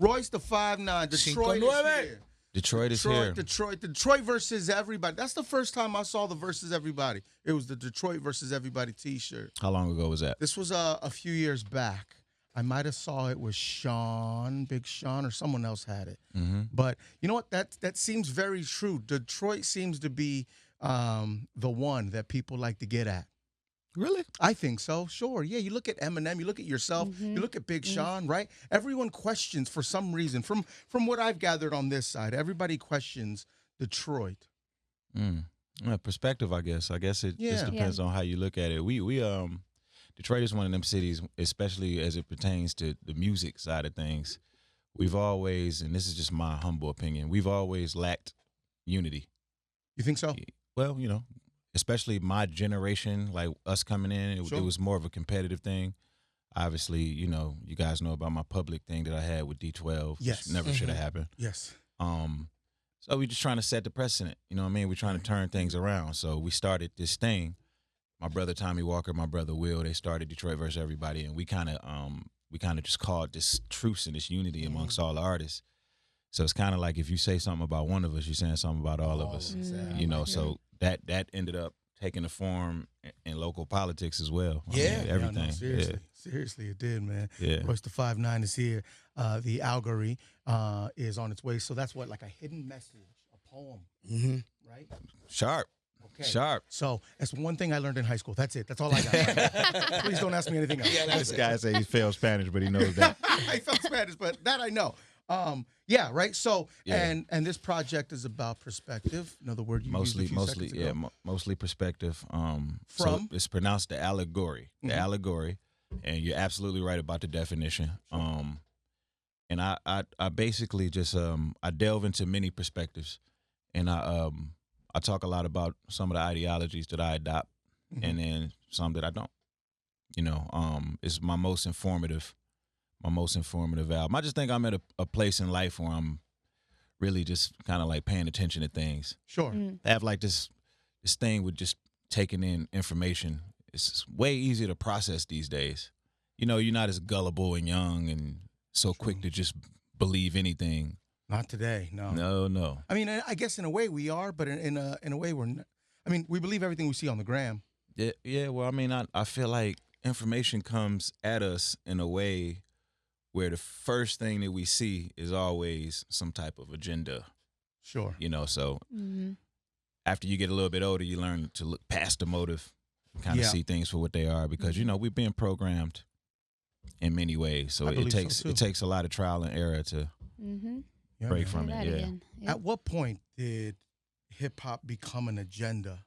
Royce the 5'9", Detroit is here. Detroit is here. Detroit versus everybody. That's the first time I saw the versus everybody. It was the Detroit versus everybody T-shirt. How long ago was that? This was a few years back. I might have saw it with Sean, Big Sean, or someone else had it. Mm-hmm. But you know what? That seems very true. Detroit seems to be the one that people like to get at. Really? I think so. Sure. Yeah. You look at Eminem. You look at yourself. You look at Big Sean. Right. Everyone questions for some reason. From what I've gathered on this side, everybody questions Detroit. Perspective, I guess. I guess it just depends on how you look at it. We Detroit is one of them cities, especially as it pertains to the music side of things. We've always, and this is just my humble opinion, we've always lacked unity. You think so? Well, you know, especially my generation, like us coming in, it was more of a competitive thing. Obviously, you know, you guys know about my public thing that I had with D12. Yes. Which never should have happened. Yes. So we're just trying to set the precedent. You know what I mean? We're trying to turn things around. So we started this thing. My brother Tommy Walker, my brother Will, they started Detroit versus everybody, and we kind of just called this truce and this unity amongst all the artists. So it's kind of like if you say something about one of us, you're saying something about all of us. Exactly. You know, so that ended up taking a form in local politics as well. I mean, everything. No, seriously, it did, man. Yeah. Royce the 5'9" is here. The Allegory is on its way. So that's what, like a hidden message, a poem, right? Sharp. Okay. Sharp. So that's one thing I learned in high school. That's it. That's all I got. Please don't ask me anything else. This guy say he failed Spanish, but he knows that. I failed Spanish, but that I know. Right. So, and this project is about perspective. Another word you used a few seconds ago. Mostly perspective. So it's pronounced the Allegory, Allegory, and you're absolutely right about the definition. And I basically just I delve into many perspectives, and I talk a lot about some of the ideologies that I adopt, and then some that I don't. You know, it's my most informative album. I just think I'm at a place in life where I'm really just kind of like paying attention to things. Sure. I have like this thing with just taking in information. It's way easier to process these days. You know, you're not as gullible and young and so quick to just believe anything. Not today, no. No. I mean, I guess in a way we are, but in a way we're not. I mean, we believe everything we see on the gram. Yeah. Well, I mean, I feel like information comes at us in a way where the first thing that we see is always some type of agenda. Sure. You know, so after you get a little bit older, you learn to look past the motive, kind of see things for what they are, because you know we're being programmed in many ways. So it takes a lot of trial and error to break from it. Yeah. Yep. At what point did hip hop become an agenda?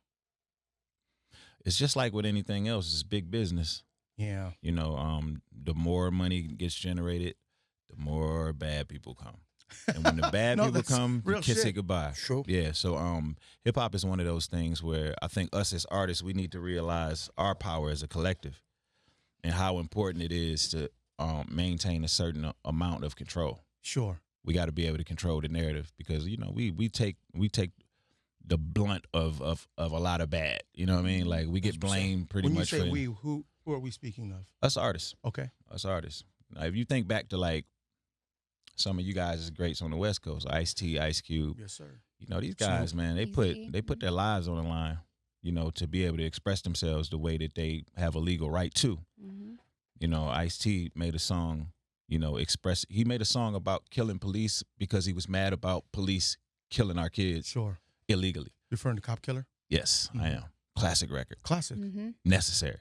It's just like with anything else. It's big business. Yeah. You know, the more money gets generated, the more bad people come. And when the bad people come, you can say goodbye. Sure. Yeah. So hip hop is one of those things where I think us as artists, we need to realize our power as a collective and how important it is to maintain a certain amount of control. Sure. We got to be able to control the narrative because, you know, we take the blunt of a lot of bad. You know what I mean? Like we get blamed pretty much. When you say we, who are we speaking of? Us artists. Okay. Us artists. Now, if you think back to like some of you guys' greats on the West Coast, Ice-T, Ice Cube. Yes, sir. You know, these guys, man, they put their lives on the line, you know, to be able to express themselves the way that they have a legal right to. You know, Ice-T made a song, you know, he made a song about killing police because he was mad about police killing our kids. Sure. Illegally. Referring to Cop Killer? Yes, I am. Classic record. Classic. Necessary.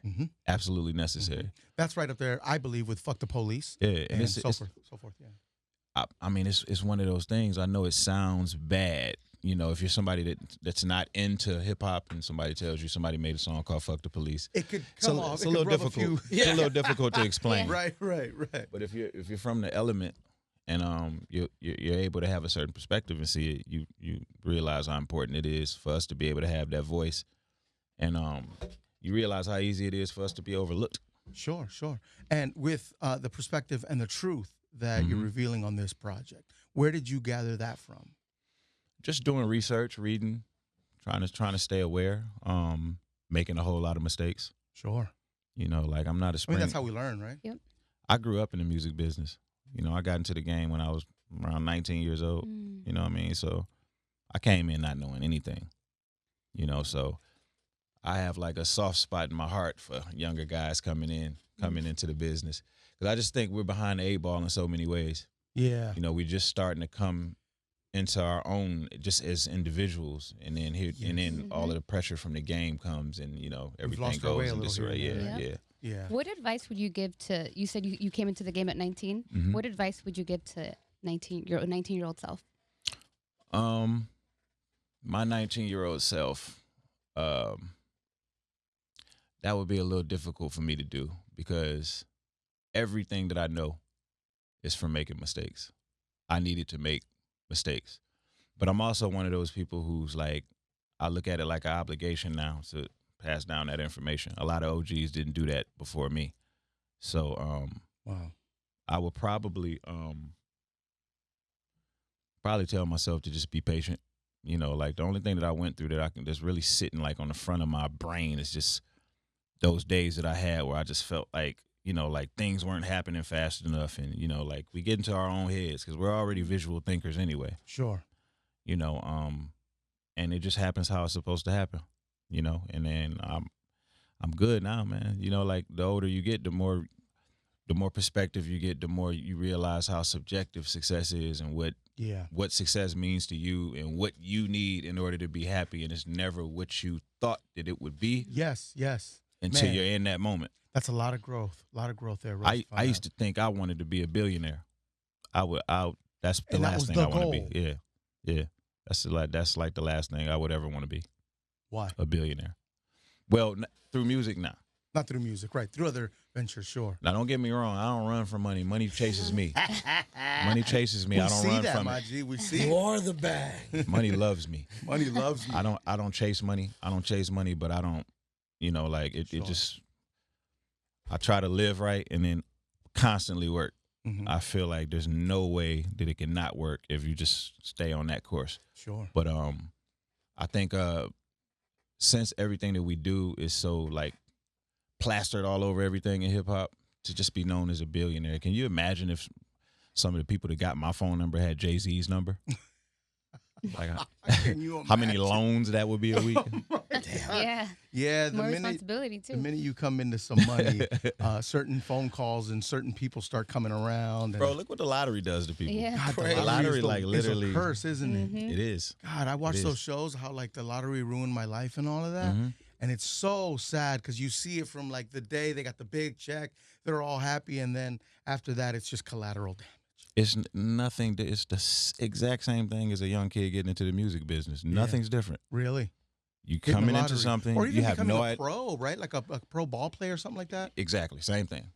Absolutely necessary. That's right up there, I believe, with Fuck the Police. Yeah, and so forth. Yeah. I mean, it's one of those things. I know it sounds bad. You know, if you're somebody that's not into hip hop and somebody tells you somebody made a song called "Fuck the Police," it could come off. It's a little difficult. It's a little difficult to explain. Right. But if you're from the element and you're able to have a certain perspective and see it, you realize how important it is for us to be able to have that voice, and you realize how easy it is for us to be overlooked. Sure. And with the perspective and the truth that you're revealing on this project, where did you gather that from? Just doing research, reading, trying to stay aware, making a whole lot of mistakes. Sure. You know, like I'm not a spring. I mean, that's how we learn, right? Yep. I grew up in the music business. You know, I got into the game when I was around 19 years old. You know what I mean? So I came in not knowing anything. You know, so I have like a soft spot in my heart for younger guys coming into the business. Because I just think we're behind the 8 ball in so many ways. Yeah. You know, we're just starting to come into our own just as individuals, and then all of the pressure from the game comes, and you know everything goes in disarray. Yeah. What advice would you give to? You said you came into the game at 19. What advice would you give to 19-year-old self? My 19-year-old self, that would be a little difficult for me to do because everything that I know is from making mistakes. I needed to make mistakes. But I'm also one of those people who's like, I look at it like an obligation now to pass down that information. A lot of OGs didn't do that before me. So wow. I would probably tell myself to just be patient. You know, like the only thing that I went through that I can just really sitting like on the front of my brain is just those days that I had where I just felt like, you know, like things weren't happening fast enough. And, you know, like we get into our own heads because we're already visual thinkers anyway. Sure. You know, and it just happens how it's supposed to happen, you know, and then I'm good now, man. You know, like the older you get, the more perspective you get, the more you realize how subjective success is and what success means to you and what you need in order to be happy. And it's never what you thought that it would be. Yes. Until you're in that moment. That's a lot of growth. There. Royce. I used to think I wanted to be a billionaire. That's the last thing I want to be. Yeah. That's like the last thing I would ever want to be. Why? A billionaire. Well, through music now. Not through music, right? Through other ventures, sure. Now, don't get me wrong. I don't run from money. Money chases me. Money chases me. I don't run from it. G. We see you are the bag. Money loves me. Money loves me. I don't chase money. I don't chase money, but I don't, you know, like it just, I try to live right and then constantly work. Mm-hmm. I feel like there's no way that it can not work if you just stay on that course. Sure. But I think since everything that we do is so like plastered all over everything in hip hop, to just be known as a billionaire. Can you imagine if some of the people that got my phone number had Jay-Z's number? Like, how many loans that would be a week? Yeah. More responsibility too. The minute you come into some money, certain phone calls and certain people start coming around. Bro, look what the lottery does to people. Yeah. God, the lottery like literally is a curse, isn't it? It is. God, I watch those shows, how like the lottery ruined my life and all of that. Mm-hmm. And it's so sad because you see it from like the day they got the big check, they're all happy, and then after that, it's just collateral damage. It's nothing. It's the exact same thing as a young kid getting into the music business. Nothing's different. Really? You coming into something, or even you have no idea. Pro, right? Like a pro ball player or something like that? Exactly. Same thing.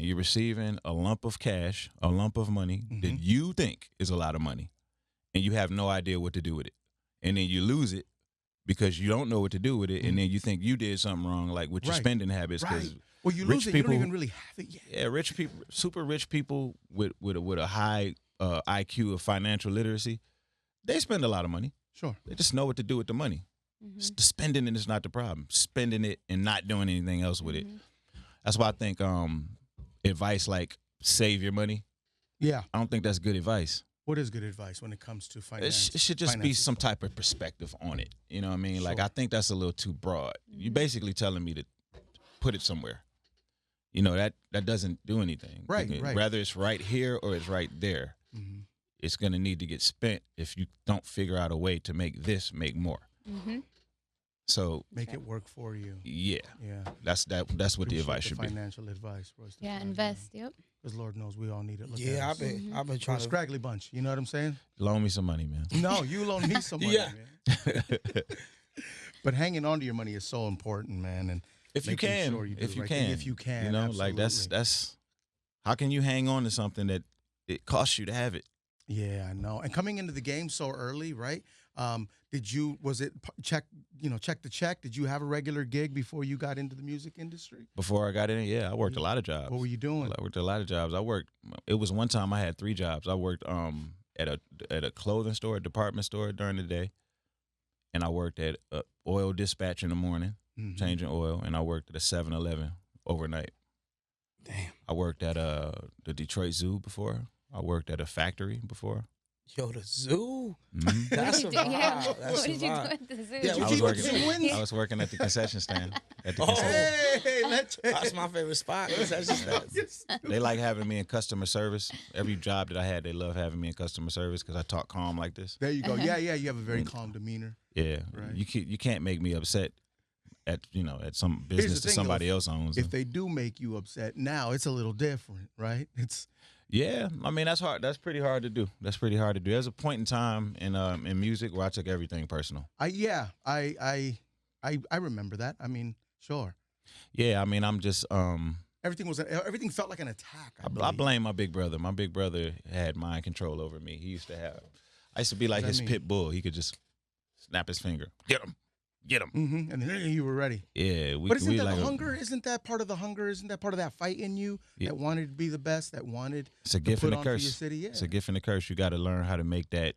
You're receiving a lump of cash, a lump of money that you think is a lot of money, and you have no idea what to do with it. And then you lose it because you don't know what to do with it, and then you think you did something wrong, like with your spending habits. Right. Well, you lose it, you don't even really have it yet. Yeah, rich people, super rich people with a high IQ of financial literacy, they spend a lot of money. Sure. They just know what to do with the money. The spending it is not the problem. Spending it and not doing anything else with it. That's why I think advice like save your money. Yeah. I don't think that's good advice. What is good advice when it comes to finance? It should just be some type of perspective on it. You know what I mean? Sure. Like, I think that's a little too broad. You're basically telling me to put it somewhere. You know, that doesn't do anything. Right. Whether it's right here or it's right there, it's going to need to get spent if you don't figure out a way to make this make more. So make it work for you. Yeah. That's what the advice should be. Financial advice, Royce. Yeah, invest. Yep. Because Lord knows we all need it. Yeah, I've been trying to scraggly bunch. You know what I'm saying? Loan me some money, man. No, you loan me some money, man. But hanging on to your money is so important, man. And if you can, if you can, you know, absolutely. like that's how can you hang on to something that it costs you to have it? Yeah, I know. And coming into the game so early, right? Was it check the check? Did you have a regular gig before you got into the music industry? Before I got in, yeah, I worked a lot of jobs. What were you doing? I worked a lot of jobs. It was one time I had 3 jobs. I worked at a clothing store, a department store during the day, and I worked at oil dispatch in the morning, changing oil, and I worked at a 7-Eleven overnight. Damn. I worked at the Detroit Zoo before. I worked at a factory before. Yo, the zoo. Mhm. That's a What did you do? Yeah. vibe. That's What a did you do vibe. at the zoo? Yeah, you I keep was up working. the wins? I was working at the concession stand. At the Oh. concession. Hey, let's That's my favorite spot. That's just that. They like having me in customer service. Every job that I had, they love having me in customer service because I talk calm like this. There you go. Yeah, yeah. You have a very calm demeanor. Yeah, Right. you can't make me upset at at some the business that thing, somebody though, else owns. If they do make you upset, now it's a little different, right? It's Yeah, I mean that's hard. That's pretty hard to do. That's pretty hard to do. There's a point in time in music where I took everything personal. I remember that. I mean, sure. Yeah, I mean I'm just Everything felt like an attack. I I believe. blame my big brother. My big brother had mind control over me. He used to have. I used to be like What does his that mean? pit bull. He could just snap his finger. Get him. Get him. Mm-hmm. And then you were ready. Yeah, But isn't that like the hunger? Isn't that part of the hunger? Isn't that part of that fight in you Yeah. that wanted to be the best? That wanted It's a to gift put and a on for your curse. city? Yeah. It's a gift and a curse. You got to learn how to make that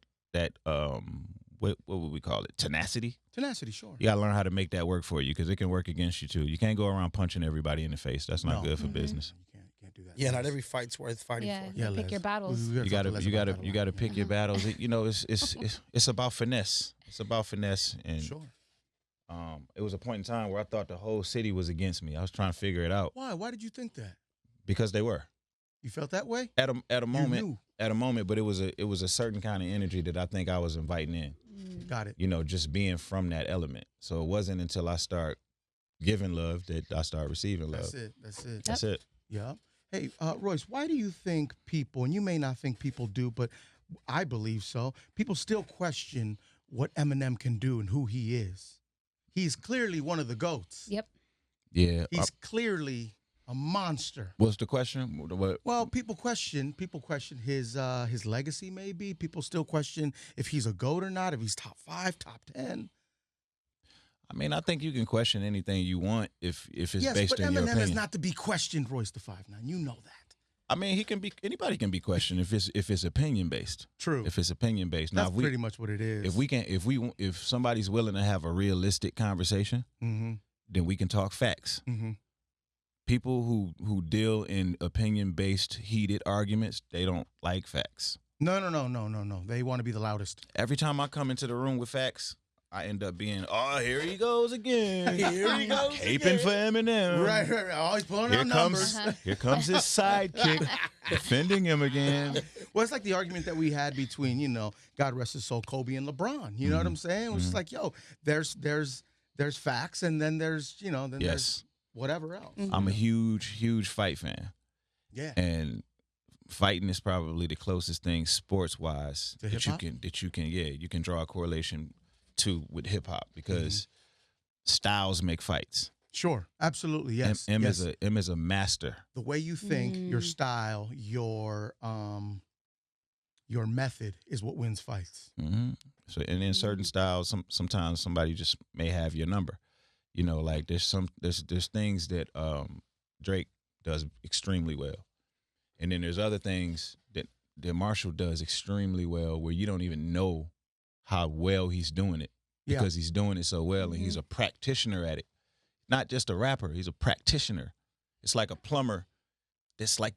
what would we call it? Tenacity. Tenacity, sure. You got to learn how to make that work for you because it can work against you too. You can't go around punching everybody in the face. That's not No. good for business. You can't do that. Yeah, not every fight's worth fighting Yeah, for. Yeah, pick Les. your battles. We You talk gotta, less you about gotta, that a you lot. gotta pick your battles. It's about finesse. It's about finesse, and Sure. it was a point in time where I thought the whole city was against me. I was trying to figure it out Why? Why did you think that? because they were You felt that way? at a moment, knew. but it was a certain kind of energy that I think I was inviting in. Got it. Just being from that element. So it wasn't until I start giving love that I start receiving love. That's it. That's it. That's it. Yeah. Hey, Royce, why do you think people, and you may not think people do, but I believe so, people still question what Eminem can do and who he is? He's clearly one of the GOATs. Yep. Yeah. He's clearly a monster. What's the question? What? Well, people question his legacy. Maybe people still question if he's a GOAT or not, if he's top 5, top 10. I mean, I think you can question anything you want if it's Yes, based but on your Eminem opinion. is not to be questioned. Royce the 5'9", you know that. I mean, anybody can be questioned if it's opinion based. True. If it's opinion based. That's Now, pretty much what it is. if somebody's willing to have a realistic conversation, Mm-hmm. then we can talk facts. Mm-hmm. People who deal in opinion based heated arguments, they don't like facts. No. They want to be the loudest. Every time I come into the room with facts, I end up being, oh, here he goes again. Here he goes Caping for Eminem. Right. Always pulling Here out numbers. here comes his sidekick defending him again. Well, it's like the argument that we had between, God rest his soul, Kobe and LeBron. You know what I'm saying? It was just like, there's facts, and then there's, there's Yes. whatever else. I'm a huge fight fan. Yeah. And fighting is probably the closest thing sports wise To that you hip-hop? can you can draw a correlation to with hip hop because styles make fights. Sure. Absolutely. Yes. M yes. is a master. The way you think, your style, your method is what wins fights. Mm-hmm. So and in certain styles, sometimes somebody just may have your number. Like there's things that Drake does extremely well, and then there's other things that Marshall does extremely well where you don't even know how well he's doing it Yeah. because he's doing it so well and he's a practitioner at it. Not just a rapper, he's a practitioner. It's like a plumber. It's like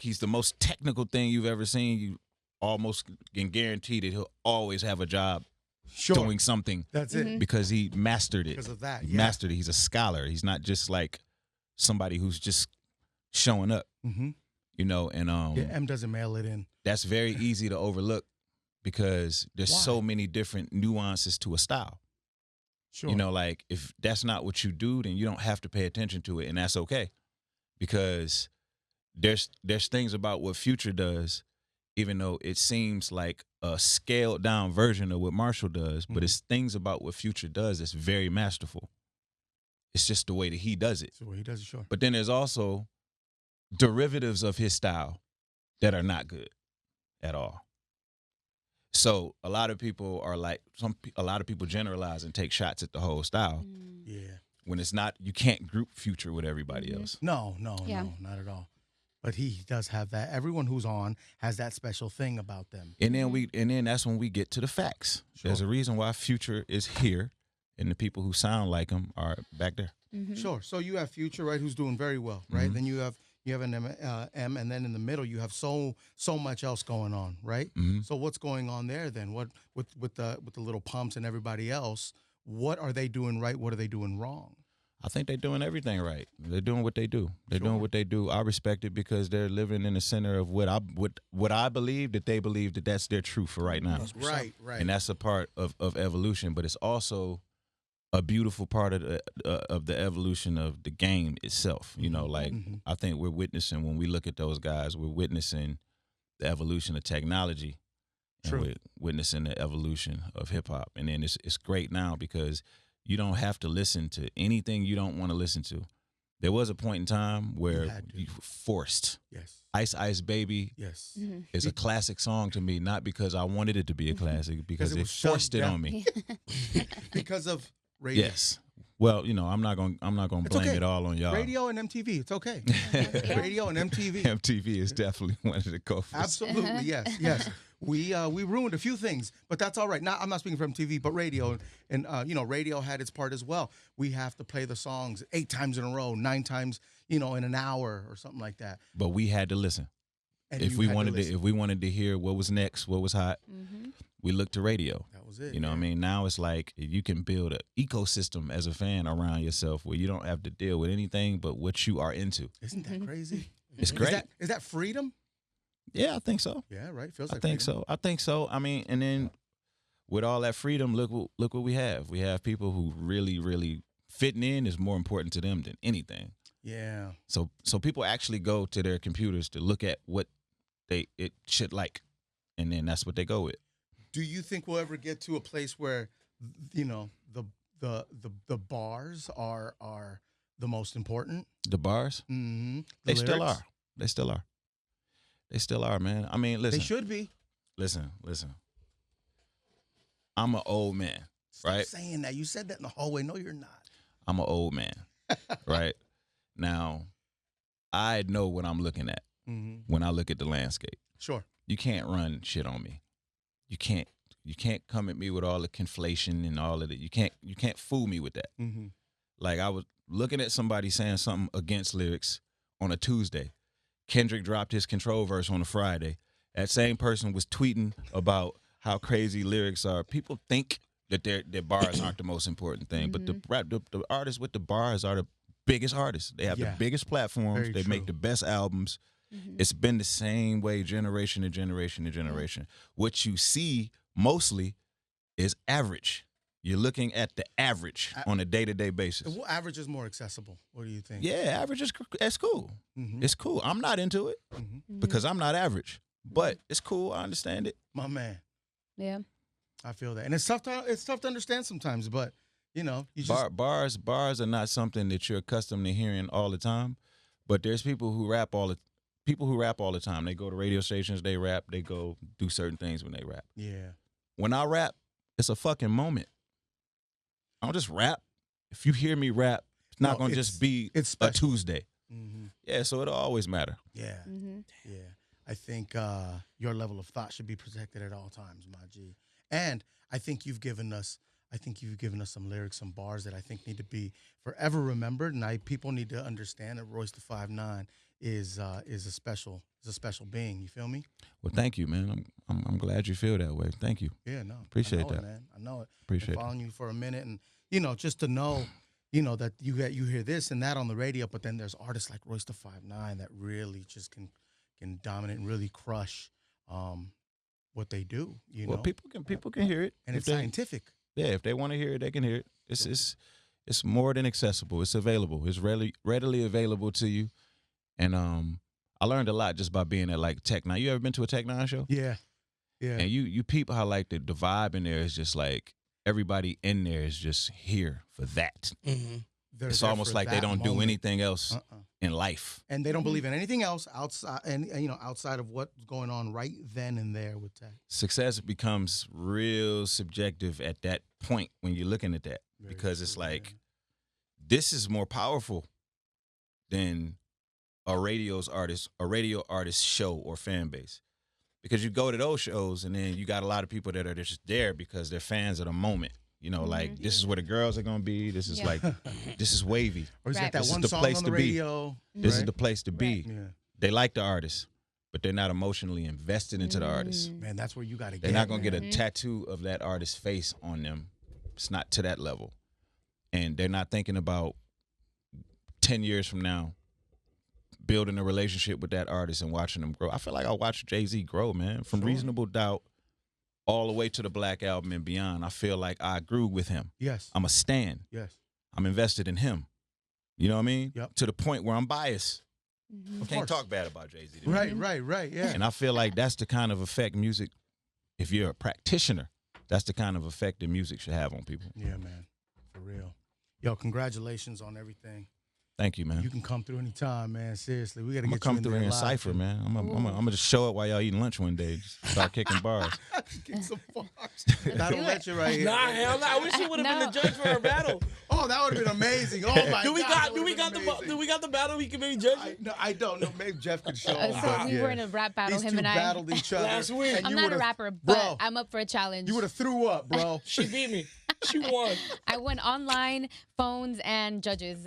he's the most technical thing you've ever seen. You almost can guarantee that he'll always have a job Sure. doing something That's it. because he mastered it. Because of that. He Yeah. mastered it. He's a scholar. He's not just like somebody who's just showing up, Mm-hmm. and M doesn't mail it in. that's very easy to overlook because there's Why? so many different nuances to a style. Sure. Like if that's not what you do, then you don't have to pay attention to it, and that's okay. Because there's things about what Future does, even though it seems like a scaled down version of what Marshall does, but it's things about what Future does that's very masterful. It's just the way that he does it. So he does it, sure. But then there's also derivatives of his style that are not good at all. So a lot of people are like a lot of people generalize and take shots at the whole style Yeah. when it's not. You can't group Future with everybody else. No, Yeah. no, not at all. But he does have that. Everyone who's on has that special thing about them. And then that's when we get to the facts. Sure. There's a reason why Future is here, and the people who sound like him are back there. Sure. So you have Future, right, who's doing very well, right? Then you have you have an M, and then in the middle you have so much else going on, right? Mm-hmm. So what's going on there then? What with the little pumps and everybody else? What are they doing right? What are they doing wrong? I think they're doing everything right. They're doing what they do. They're doing what they do. I respect it because they're living in the center of what I believe that they believe that that's their truth for right now. Right. And that's a part of evolution, but it's also a beautiful part of the evolution of the game itself. You know, like I think we're witnessing when we look at those guys, we're witnessing the evolution of technology. True. And we're witnessing the evolution of hip hop. And then it's great now because you don't have to listen to anything you don't want to listen to. There was a point in time where you were forced. Yes. Ice Ice Baby Yes. is a classic song to me, not because I wanted it to be a classic, because it they was forced shoved it down. on me. Because of radio. Yes. Well, you know, I'm not gonna blame okay. it all on y'all. Radio and MTV, it's okay. Radio and MTV. MTV is definitely one of the culprits. Absolutely, yes. We ruined a few things, but that's all right. Now I'm not speaking from TV, but radio, and radio had its part as well. We have to play the songs 8 times in a row, 9 times, in an hour or something like that. But we had to listen. And If we wanted to hear what was next, what was hot, we looked to radio. That was it. You know what I mean? Now it's like you can build an ecosystem as a fan around yourself where you don't have to deal with anything but what you are into. Isn't that crazy? It's great. Is that freedom? Yeah, I think so. Yeah, right. Feels like I think freedom. so. I think so. I mean, and then with all that freedom, look what we have. We have people who really, really fitting in is more important to them than anything. Yeah. So people actually go to their computers to look at what it should like, and then that's what they go with. Do you think we'll ever get to a place where, the bars are the most important? The bars, Mm-hmm. they still are. They still are, man. I mean, listen. They should be. Listen. I'm an old man, right? Stop saying that. You said that in the hallway. No, you're not. I'm an old man, right? Now, I know what I'm looking at when I look at the landscape. Sure. You can't run shit on me. You can't come at me with all the conflation and all of it. You can't fool me with that. Mm-hmm. Like, I was looking at somebody saying something against lyrics on a Tuesday. Kendrick dropped his Control verse on a Friday. That same person was tweeting about how crazy lyrics are. People think that their bars aren't the most important thing, but the artists with the bars are the biggest artists. They have the biggest platforms. Very they true. make the best albums. It's been the same way generation to generation to generation. What you see mostly is average. You're looking at the average on a day-to-day basis. Well, average is more accessible. What do you think? Yeah, average it's cool. It's cool. I'm not into it because I'm not average, but it's cool. I understand it. My man. Yeah. I feel that, and it's tough to understand sometimes. But you just Bars are not something that you're accustomed to hearing all the time. But there's people who rap all the time. They go to radio stations, they rap, they go do certain things when they rap. Yeah. When I rap, it's a fucking moment. I don't just rap. If you hear me rap, it's not going to just be a Tuesday. Mm-hmm. Yeah, so it'll always matter. Yeah. Yeah. I think your level of thought should be protected at all times, my G. And I think you've given us some lyrics, some bars that I think need to be forever remembered. And people need to understand that Royce the 5'9" is a special being. You feel me? Well, thank you, man. I'm glad you feel that way. Thank you. Yeah, no. Appreciate that, man. I know it. Appreciate Been following you for a minute, and just to know, that you hear this and that on the radio, but then there's artists like Royce the 5'9" that really just can dominate and really crush what they do. Well, people can hear it, and it's scientific. Yeah, if they want to hear it, they can hear it. It's more than accessible. It's available. It's readily available to you. And I learned a lot just by being at like Tech Nine. You ever been to a Tech Nine show? Yeah. Yeah. And you peep how like the vibe in there is just like everybody in there is just here for that. Mm-hmm. It's almost like they don't do anything else in life. And they don't believe in anything else outside outside of what's going on right then and there with Tech. Success becomes real subjective at that point when you're looking at that. Because it's like, this is more powerful than a radio artist show or fan base. Because you go to those shows and then you got a lot of people that are just there because they're fans of the moment. You know, like this is where the girls are gonna be. This is like, this is wavy. Or he's got that This is one the song place on the to be. radio. This is the place to be. Yeah. They like the artist, but they're not emotionally invested into the artist. Man, that's where you got to get. They're not gonna get a tattoo of that artist's face on them. It's not to that level, and they're not thinking about 10 years from now building a relationship with that artist and watching them grow. I feel like I watched Jay-Z grow, man, from Reasonable Doubt all the way to the Black Album and beyond. I feel like I grew with him. Yes. I'm a stan. Yes. I'm invested in him. You know what I mean? Yep. To the point where I'm biased. I can't course. talk bad about Jay-Z. Right. Yeah. And I feel like that's the kind of effect music, if you're a practitioner, that's the kind of effect that music should have on people. Yeah, man. For real. Yo, congratulations on everything. Thank you, man. You can come through anytime, man. Seriously, we got to I'm get gonna come you in through there here in live. Cypher, man. I'm gonna just show up while y'all eating lunch one day. Just start kicking bars. Get some bars. That'll let you right here. Nah, hell no. I wish you would have been the judge for our battle. Oh, that would have been amazing. Oh my Do we God. got the battle? He can maybe judge it. No, I don't know. Maybe Jeff could show up. So we were in a rap battle, These him two and I. battled each other. Last week. and I'm you not a would've- rapper, but Bro, I'm up for a challenge. you would have threw up, bro. She beat me. She won. I went online, phones, and judges.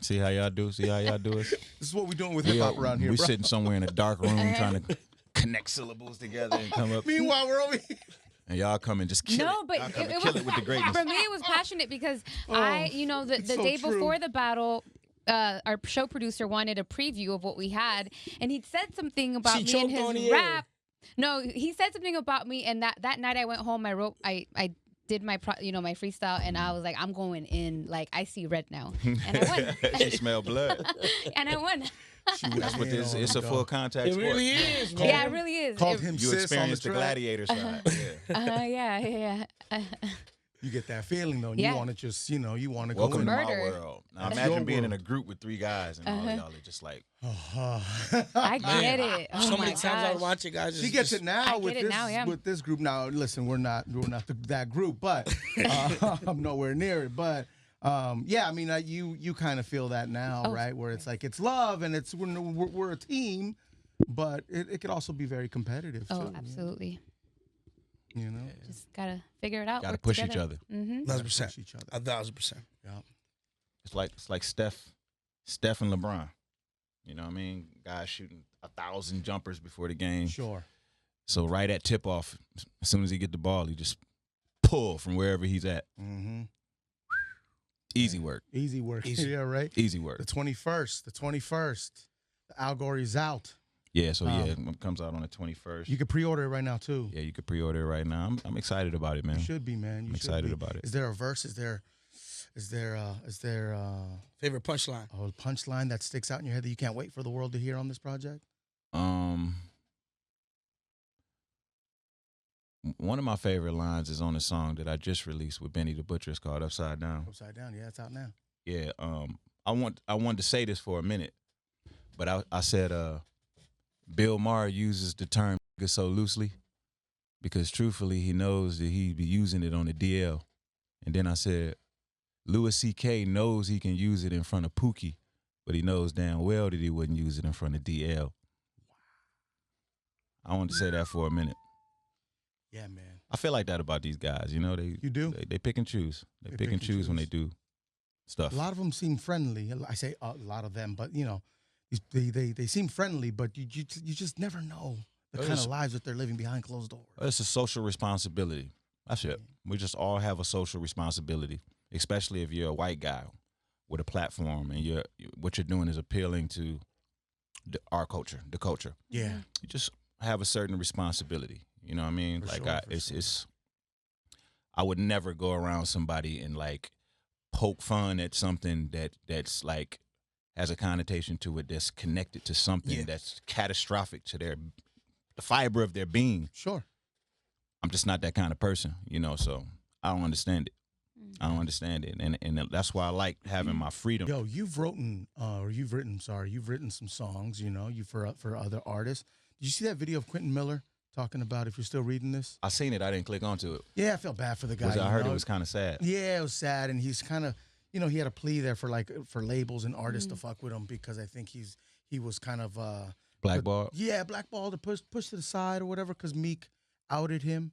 See how y'all do? See how y'all do it? This is what we're doing with hip hop around here, We bro. sitting somewhere in a dark room trying to connect syllables together and come up. Meanwhile, we're over here. And y'all come and just kill No, it. but Y'all come and it kill was it with the greatness. for me. It was passionate because the it's so day true. before the battle, our show producer wanted a preview of what we had, and he said something about She me and choked on his the air. rap. No, he said something about me, and that night I went home. I did my my freestyle, and I was like, I'm going in. Like I see red now, and I won. She smell blood. And I won. That's what this. It's a full contact It sport. really is, man. Yeah, it really is. Called him You sis on the experienced the track. gladiator side. Yeah. Yeah. You get that feeling though, and Yeah. you want to just, you want to go Welcome in. to my Murder. world. Now That's imagine your being in world. a group with 3 guys and all of y'all are just like, I get it. Oh So my many times I gosh. watch it, guys. She gets it now I with get it this now, yeah. with this group. Now, listen, we're not that group, but I'm nowhere near it. But yeah, I mean, you kind of feel that now, Oh, right? Where it's like it's love and it's we're a team, but it could also be very competitive Oh, too. absolutely. You know, Just gotta figure it out. gotta work push together. each other. Mm-hmm. 1,000%. push each other. 1,000%. Yeah. It's like Steph and LeBron. You know what I mean? Guys shooting 1,000 jumpers before the game. Sure. So right at tip off, as soon as he get the ball, he just pull from wherever he's at. Mm-hmm. Easy work. Easy work. Easy. Yeah, right. Easy work. The 21st. The Allegory's out. Yeah, so it comes out on the 21st. You can pre-order it right now too. Yeah, you could pre-order it right now. I'm excited about it, man. You should be, man. You I'm should excited be. about it. Is there a verse? Is there Favorite punchline? a punchline that sticks out in your head that you can't wait for the world to hear on this project? One of my favorite lines is on a song that I just released with Benny the Butcher. It's called Upside Down. Upside Down. Yeah, it's out now. Yeah, I wanted to say this for a minute, but I said Bill Maher uses the term "nigga" so loosely because truthfully he knows that he'd be using it on the DL. And then I said Louis C.K. knows he can use it in front of Pookie, but he knows damn well that he wouldn't use it in front of DL. I wanted to say that for a minute. Yeah, man. I feel like that about these guys. You know, You do? They pick and choose. They pick and choose when they do stuff. A lot of them seem friendly. I say a lot of them, but they seem friendly, but you just never know the kind of lives that they're living behind closed doors. It's a social responsibility. That's it. We just all have a social responsibility, especially if you're a white guy with a platform and what you're doing is appealing to our culture, the culture. Yeah. You just have a certain responsibility. You know what I mean? For Like sure, it's I would never go around somebody and like poke fun at something that's like has a connotation to it that's connected to something that's catastrophic to the fiber of their being. Sure. I'm just not that kind of person, so I don't understand it. I don't understand it. And that's why I like having my freedom. Yo, you've written some songs, you for other artists. Did you see that video of Quentin Miller talking about, if you're still reading this? I seen it. I didn't click onto it. Yeah, I felt bad for the guy. I heard it was kind of sad. Yeah, it was sad, and he's kind of, he had a plea there for labels and artists to fuck with him because I think he was kind of Blackballed? Yeah, blackballed or pushed to the side or whatever because Meek outed him.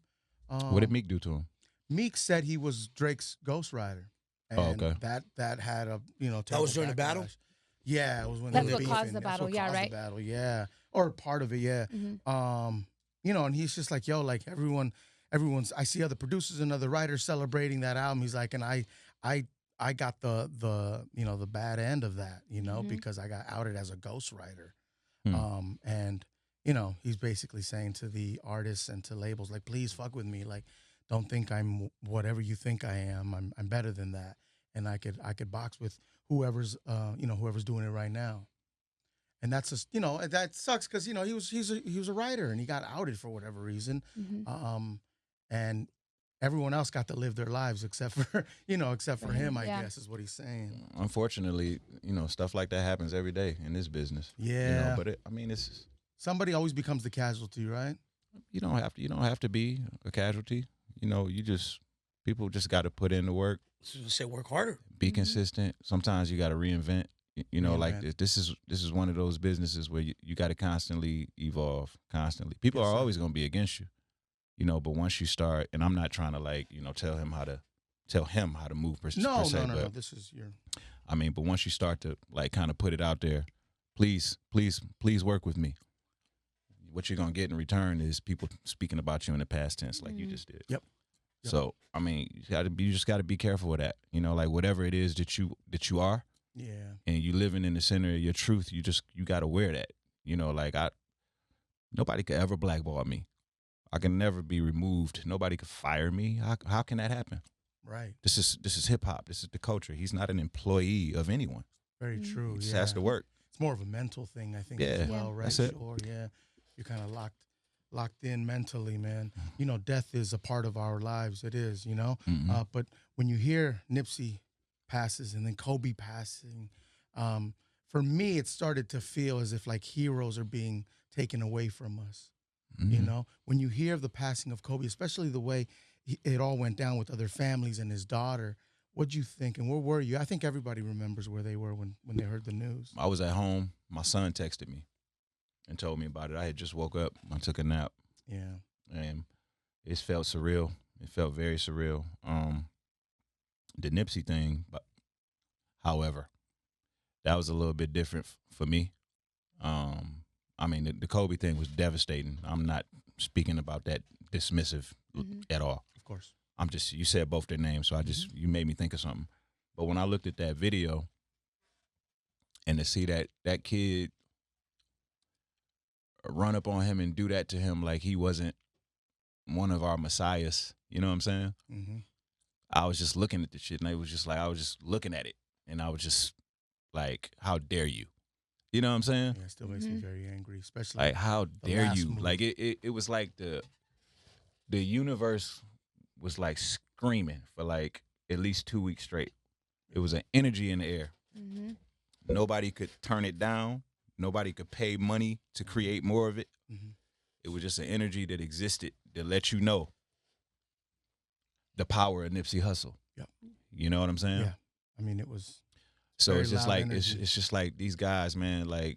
What did Meek do to him? Meek said he was Drake's ghostwriter. And Oh, okay. that had a That was during the terrible battle? backlash. Yeah, it was when That's they were what caused beefing. the That's battle, what yeah, caused right? the battle, yeah, or part of it, yeah. And he's just like, yo, like everyone's. I see other producers and other writers celebrating that album. He's like, and I got the the bad end of that, because I got outed as a ghostwriter. And he's basically saying to the artists and to labels, like, please fuck with me, like, don't think I'm whatever you think I am. I'm better than that, and I could box with whoever's whoever's doing it right now. And that's just that sucks because he was a writer and he got outed for whatever reason, and everyone else got to live their lives except for him. I guess is what he's saying. Unfortunately, stuff like that happens every day in this business. Yeah, but it's somebody always becomes the casualty, right? you don't have to be a casualty. People just got to put in the work, Say work harder. be consistent. Sometimes you got to reinvent. Like Reinvent. this is one of those businesses where you got to constantly evolve, constantly. People Yes, are sir. always going to be against you, but once you start, and I'm not trying to tell him how to move per se. No. But, This is your. but once you start to kind of put it out there, please work with me. What you're gonna get in return is people speaking about you in the past tense, like you just did. Yep. So you just got to be careful with that. Like whatever it is that you are, Yeah. and you living in the center of your truth, you got to wear that. Nobody could ever blackball me. I can never be removed. Nobody could fire me. How can that happen? Right. This is hip hop. This is the culture. He's not an employee of anyone. Very true. He just Yeah. has to work. It's more of a mental thing, I think, Yeah. as well, right? That's it. Sure, yeah. You're kind of locked in mentally, man. Death is a part of our lives. It is, But when you hear Nipsey passes and then Kobe passing, for me, it started to feel as if like heroes are being taken away from us. When you hear of the passing of Kobe, especially the way it all went down with other families and his daughter, what'd you think? And where were you? I think everybody remembers where they were when they heard the news. I was at home. My son texted me and told me about it. I had just woke up. I took a nap. Yeah. And it felt surreal. It felt very surreal. The Nipsey thing, but however, that was a little bit different for me. The Kobe thing was devastating. I'm not speaking about that dismissive at all. Of course. You said both their names, so you made me think of something. But when I looked at that video and to see that kid run up on him and do that to him like he wasn't one of our messiahs, you know what I'm saying? Mm-hmm. I was just looking at the shit, and I was just looking at it, and I was just like, how dare you? You know what I'm saying? Yeah, it still makes me very angry, especially Like, how dare last you? move. Like, it was like the universe was like screaming for like at least 2 weeks straight. It was an energy in the air. Nobody could turn it down. Nobody could pay money to create more of it. It was just an energy that existed that let you know the power of Nipsey Hussle. Yep. You know what I'm saying? Yeah. It was So very it's just loud like energy. it's just like these guys, man. Like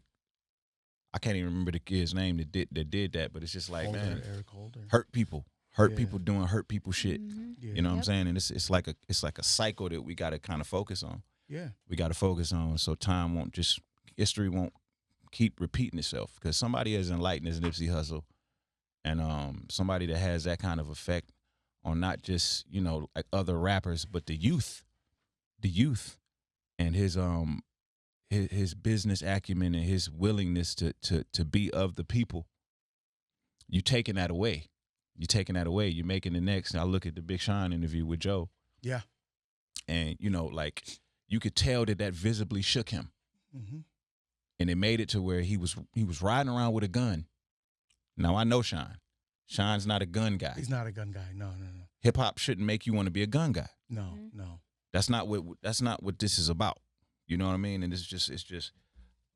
I can't even remember the kid's name that did that, but it's just like, man, Eric Holder. hurt people Yeah. doing hurt people shit. Yeah. You know what I'm saying? And it's like a cycle that we got to kind of focus on. Yeah. We got to focus on so history won't keep repeating itself, because somebody as enlightened as Nipsey Hussle and somebody that has that kind of effect on not just like other rappers but the youth and his business acumen and his willingness to be of the people. You're taking that away. You're making the next. I look at the Big Sean interview with Joe. Yeah. And like you could tell that visibly shook him. And it made it to where he was riding around with a gun. Now I know Sean. Sean's not a gun guy. He's not a gun guy. No. Hip hop shouldn't make you want to be a gun guy. No. That's not what this is about. You know what I mean? And it's just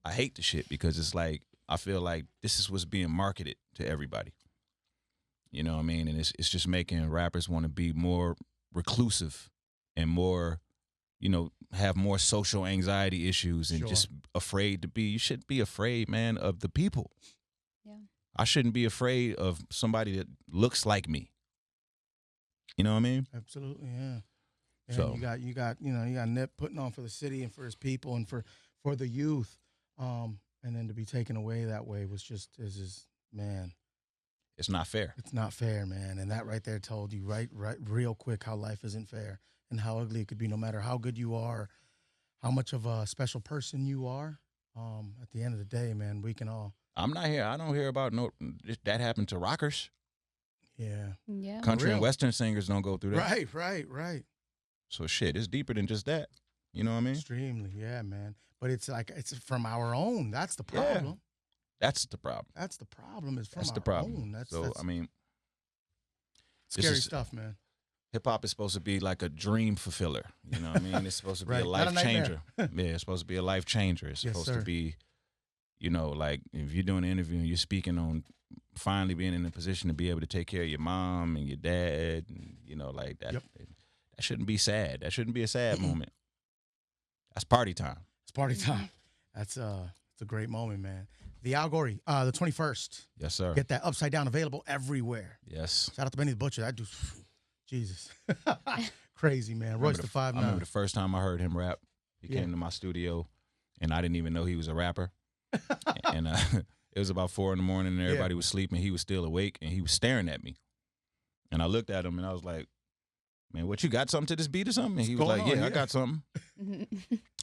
I hate the shit because it's like I feel like this is what's being marketed to everybody. You know what I mean? And it's just making rappers want to be more reclusive and more, have more social anxiety issues and Sure. just afraid to be. You shouldn't be afraid, man, of the people. Yeah. I shouldn't be afraid of somebody that looks like me. You know what I mean? Absolutely, yeah. And So- you got Nip putting on for the city and for his people and for the youth. And then to be taken away that way was just man, It's not fair. it's not fair, man. And that right there told you right real quick how life isn't fair and how ugly it could be no matter how good you are, how much of a special person you are. At the end of the day, man, we can all I'm not here. I don't hear about that happened to rockers. yeah. Yeah. Country and real. Western singers don't go through that. Right. So shit, it's deeper than just that. You know what I mean? Extremely, yeah, man. But it's like it's from our own. That's the Yeah. problem. That's the problem. That's the problem. Is from That's our the problem. own. That's So I mean, this scary is- stuff, man. hip hop is supposed to be like a dream fulfiller. You know what I mean? It's supposed to be Right. a Not a life changer. nightmare. Yeah, it's supposed to be a life changer. It's Yes, supposed sir. to be, like if you're doing an interview and you're speaking on finally being in a position to be able to take care of your mom and your dad, and like that. Yep. That shouldn't be sad. That shouldn't be a sad moment. That's party time. It's party time. It's a great moment, man. The Allegory, the 21st. Yes, sir. Get that Upside Down available everywhere. Yes. Shout out to Benny the Butcher. That dude, Jesus, crazy man. Royce the I remember 5'9". the first time I heard him rap. He Yeah. came to my studio, and I didn't even know he was a rapper. And it was about 4 a.m, and everybody was sleeping. He was still awake, and he was staring at me. And I looked at him, and I was like, "Man, what, you got something to this beat or something?" And he was What's like, going "Yeah, on? I got something."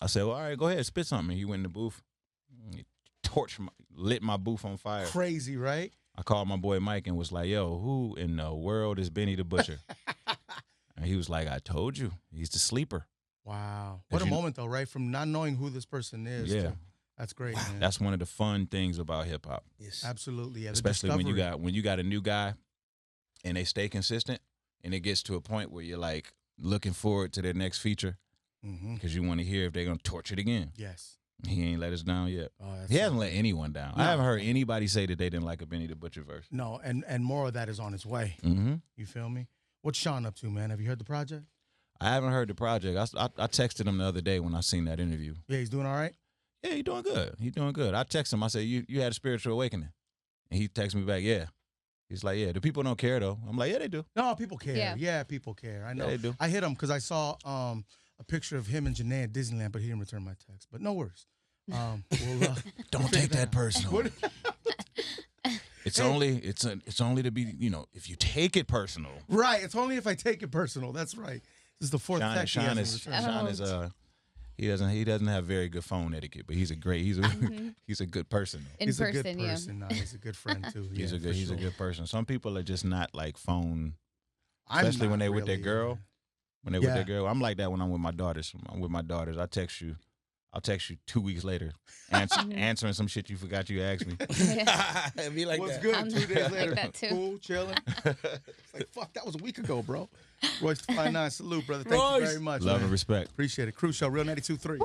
I said, "Well, all right, go ahead, spit something." And he went in the booth, he lit my booth on fire. Crazy, right? I called my boy Mike and was like, "Yo, who in the world is Benny the Butcher?" And he was like, "I told you, he's the sleeper." Wow. What a you- moment, though, right? From not knowing who this person is. Yeah. to- that's great, man. That's one of the fun things about hip hop. Yes. Absolutely. Yeah, the Especially when you discovery. got a new guy and they stay consistent, and it gets to a point where you're like looking forward to their next feature Mhm. because you want to hear if they're gonna torch it again. Yes. He ain't let us down yet. Oh, that's He so hasn't good. let anyone down. No. I haven't heard anybody say that they didn't like a Benny the Butcher verse. No, and more of that is on its way. Mm-hmm. You feel me? What's Sean up to, man? Have you heard the project? I haven't heard the project. I texted him the other day when I seen that interview. Yeah, he's doing all right. Yeah, he doing good. He doing good. I texted him. I said, you had a spiritual awakening. And he texted me back, yeah. He's like, yeah, the people don't care, though. I'm like, yeah, they do. No, people care. Yeah. Yeah, people care. I know. Yeah, they do. I hit him because I saw a picture of him and Janae at Disneyland, but he didn't return my text. But no worries. We'll, Don't figure take that out. personal. What- It's only to be, if you take it personal. Right. It's only if I take it personal. That's right. This is the fourth Sean, text he hasn't returned. Oh. he doesn't have very good phone etiquette, but he's a good person. Though. In He's person, a good yeah. person. He's a good friend too. He's Yeah, for a sure. good person. Some people are just not like phone, I'm especially when not they with their really, girl. man. When they with Yeah. their girl. I'm like that when I'm with my daughters. I'll text you 2 weeks later, answering some shit you forgot you asked me. It'd be like What's that. good? I'm 2 days like later, that too. cool, chilling. It's like, fuck, that was a week ago, bro. Royce the 5'9", salute, brother. Thank you Royce. very much. Love man. and respect. Appreciate it. Cruise Show, Real 92.3.